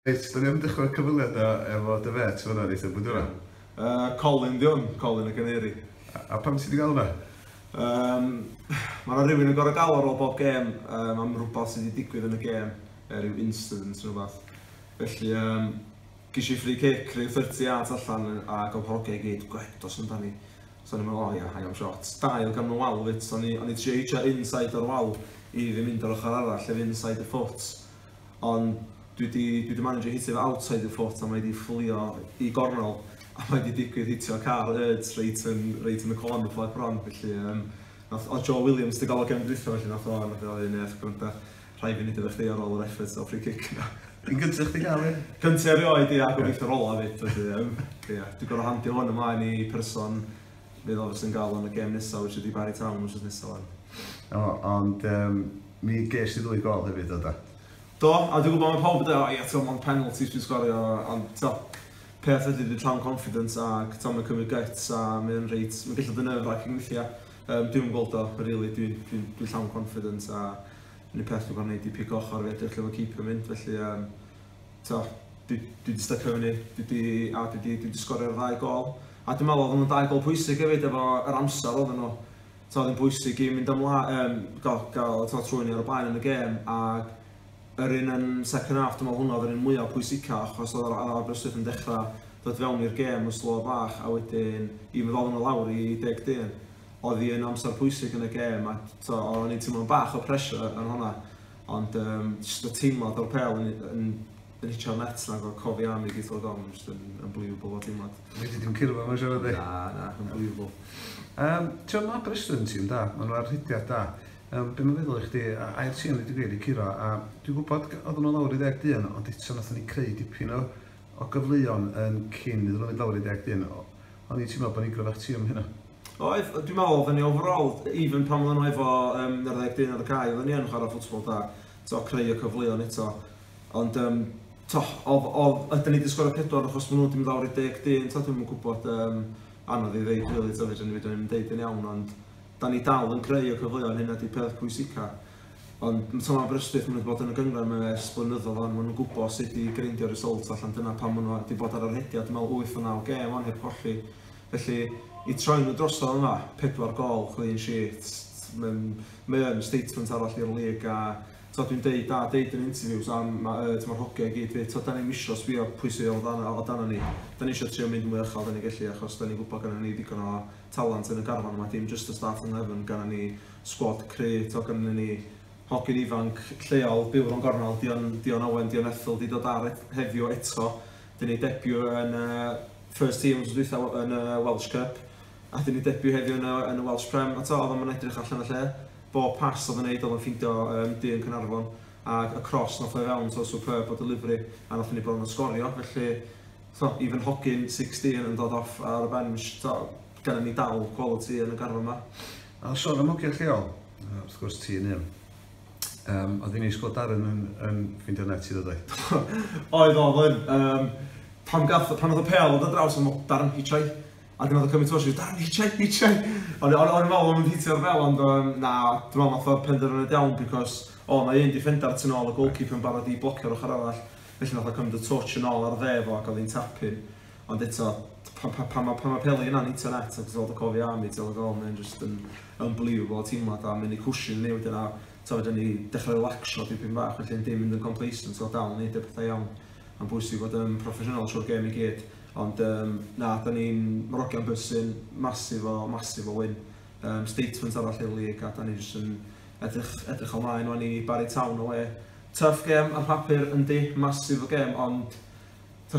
Da ni am dechrau cyfweliad efo dy fet fyna ni, sy'n bwyd hwnna? Colin diwn, Colin y Caneri. A pam sydd wedi gael hwnna? Mae yna rhywun yn gorau gael ar ôl bob gêm am rhywbeth sydd wedi digwydd yn y gêm, rhyw incident neu rhywbeth. Felly, ges i free kick, rhyw 30 yards allan a gael hogei gyd, gwedos amdani. So ni'n meddwl, o ia, hang am shot. Dail gan nhw wal fyd, so ni trio eisiau inside o'r wal i fi mynd ar ochr arall, ef inside the foot. Ond dwi wedi managio hitio fe outside the foot a mae wedi fflio i gornel a mae wedi digwydd hitio car Urds reit yn y corner flag bron. Felly, o Joe Williams wedi gael o gem dwytho, felly nath o'n un eith gwrnda rhai fi nid ydych chi ar ôl yr efforts o free kick yna. Un gyntaf chdi gael un? Gyntaf erioed i a gobeithio rola fyd. Dwi'n gorau handio hwn ymlaen i person fydd ofys yn gael o'n y gêm nesaf, which ydi Barry Town, which is nesaf o'n. Ond mi ges i ddwy gol hefyd o da? Do, a dwi'n gwybod mae pawb yn dweud, ie, mae'n penalties dwi'n sgorio, ond peth ydy wedi llawn confidence ac mae'n cymryd guts a mae'n gallu dod yn nerve-wracking weithiau. Dwi'n gweld o, really, dwi'n llawn confidence a unig peth dwi'n gwneud i pick ochr fi edrych lle mae keeper mynd, felly dwi wedi stycio fyny, dwi wedi sgorio'r 2 gol. A dwi'n meddwl oedd yn 2 gol pwysig hefyd efo yr amser oedd nhw. Oedd yn pwysig i mynd ymlaen, gael trwy'n ar y blaen yn y gêm, ac yr un yn second half, dwi'n meddwl hwnna oedd yr un mwyaf pwysica, achos oedd Aberystwyth yn dechrau dod fewn i'r gêm yn slo bach, a wedyn i fydd oedd yn y lawr i 10-10. Oedd hi yn amser pwysig yn y gêm, a oedd ni'n teimlo'n bach o pressure yn hwnna. Ond jyst y teimlad o'r pel yn hitio'r net na, o cofi am i gyd o'r gofn, jyst yn unbelievable o teimlad. Wedi dim cyrfa mae'n siarad di? Na, unbelievable. Ti'n ma Aberystwyth yn tîm da, maen nhw ar rhidiad da. Be mae'n feddwl i chdi, a'r tîm wedi gwir i curo, a dwi'n gwybod oedd nhw lawr i 10-10, ond eto nath ni creu dipyn o gyfleon yn cyn iddyn nhw mynd lawr i 10-10. Ond i'n teimlo bod ni'n gryfach tîm hynna? Dwi'n meddwl oedden ni overall, even pan oedden nhw efo yr 10-10 ar y cae, oedden ni yn chwarae ffwtbol da, creu y cyfleon eto. Ond ydyn ni wedi sgorio 4 achos maen nhw wedi mynd lawr i 10-10, dwi'n gwybod anodd i ddeud rili, dwi'n mynd deud yn iawn, ond da ni dal yn creu y cyfleon, hynna di peth pwysica. Ond mae Aberystwyth wedi bod yn y gyngor mewn ers blynyddoedd, ond maen nhw'n gwybod sut i greindio result, allan dyna pan maen nhw wedi bod ar yr hediad, dwi'n meddwl 8 o 9 gêm ond heb colli. Felly, i troi nhw drosodd yma, 4 gol, clean sheet, mae'n statement arall i'r lig, a dwi'n deud yn interviews am mae'r hogei gyd fi, da ni'n misio sbio pwy sydd o dana ni. Da ni eisiau trio mynd mwy uchel da ni gallu, achos da ni'n gwybod gan ni ddigon o talent yn y garfan yma, dim just y staff yn Leven, gan ni squad cryd, gan ni hogyn ifanc lleol, byw ro'n gornel, Dion Owen, Dion Ethel, di dod ar heddiw eto. Dyn ni debut yn first team yn y Welsh Cup, a dyn ni debut heddiw yn y Welsh Prem, a oedd o'n edrych allan y lle. Bob pass oedd yn neud oedd yn ffindio di yn Cynarfon, a y cross nath o fewn, superb o delivery, a nath ni bron yn sgorio, felly even Hogyn 16 yn dod off ar y bench, gan ni dal quality yn y garfan yma. A sôn am hogiau lleol, wrth gwrs ti yn un, oedd i'n eisgol Darren yn ffindio net i ddod ei? Oedd, pan oedd y pel oedd y draws yn Darren hitio i. A dwi'n meddwl cymryd tosio, Darren, hitio! Ond i'n meddwl o'n mynd hitio'r fel, ond na, dwi'n meddwl nath o penderfyniad iawn, because mae un defender tu nôl, y goalkeeper yn barod i blocio'r ochr arall, felly nath o cymryd y touch yn ôl ar y ddef ac oedd hi'n tapin. Ond eto, pan mae Peli yna'n hitio net, ac oedd y cofi am i til y gol, mae'n just yn unbelievable teimlad, a mynd i cwsio ni wedyn, a wedyn ni dechrau relaxio dipyn bach, felly dim mynd yn complacent, so dal yn neud y pethau iawn. Mae'n bwysig bod yn proffesiynol trwy'r gêm i gyd. Ond na, da ni'n rogian bysyn masif o win. Statement arall i'r lig, a da ni jyst yn edrych ymlaen o'n i Barry Town o we. Tough game ar papur yndi, masif o game, ond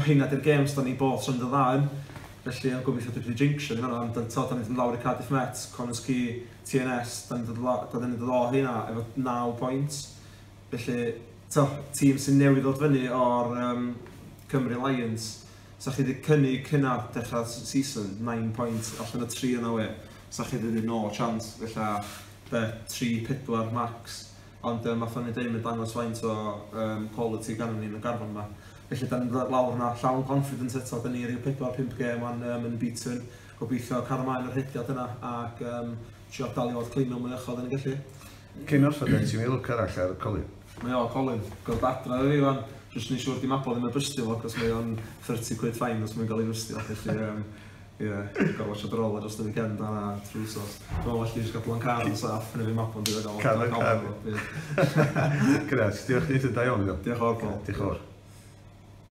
hynna di'r games da ni bod sy'n dod dda yn. Felly yn gobeithio dwi'n jinxio, da ni'n dod lawr i Cardiff Met, Connors Key, TNS, da ni'n dod o hynna efo 9 points. Felly, tîm sy'n newydd ddod fyny o'r Cymru Lions. Sa chi wedi cynnig cynnar dechrau'r season, 9 points allan y 3 yna we. Sa chi wedi no chance, felly 3-4 max. Ond mae ffynnu dweud yn dangos faint o quality gan ni yn y garfan yma. Felly da ni'n lawr yna llawn confidence eto, da ni rhyw 4-5 gêm yn beaten. Gobeithio car ymlaen yr hediad yna ac trio dalio o'r clean mwy uchel da ni'n gallu. Cyn orffen, ti'n ei lwc arall ar Colin? Mae Colin, gwrdd adra fi fan. Jyst ni siwr di mabo ddim yn bystio fo, cos mae o'n 30 quid fine os mae'n cael ei bystio. Felly, gael watch o drol a just y weekend a trwy sos. Dwi'n meddwl allu gael blan car yn saff, neu fi mabo yn dweud o gael. Gret, diolch i ti, da iawn. Diolch o'r bol. Diolch o'r.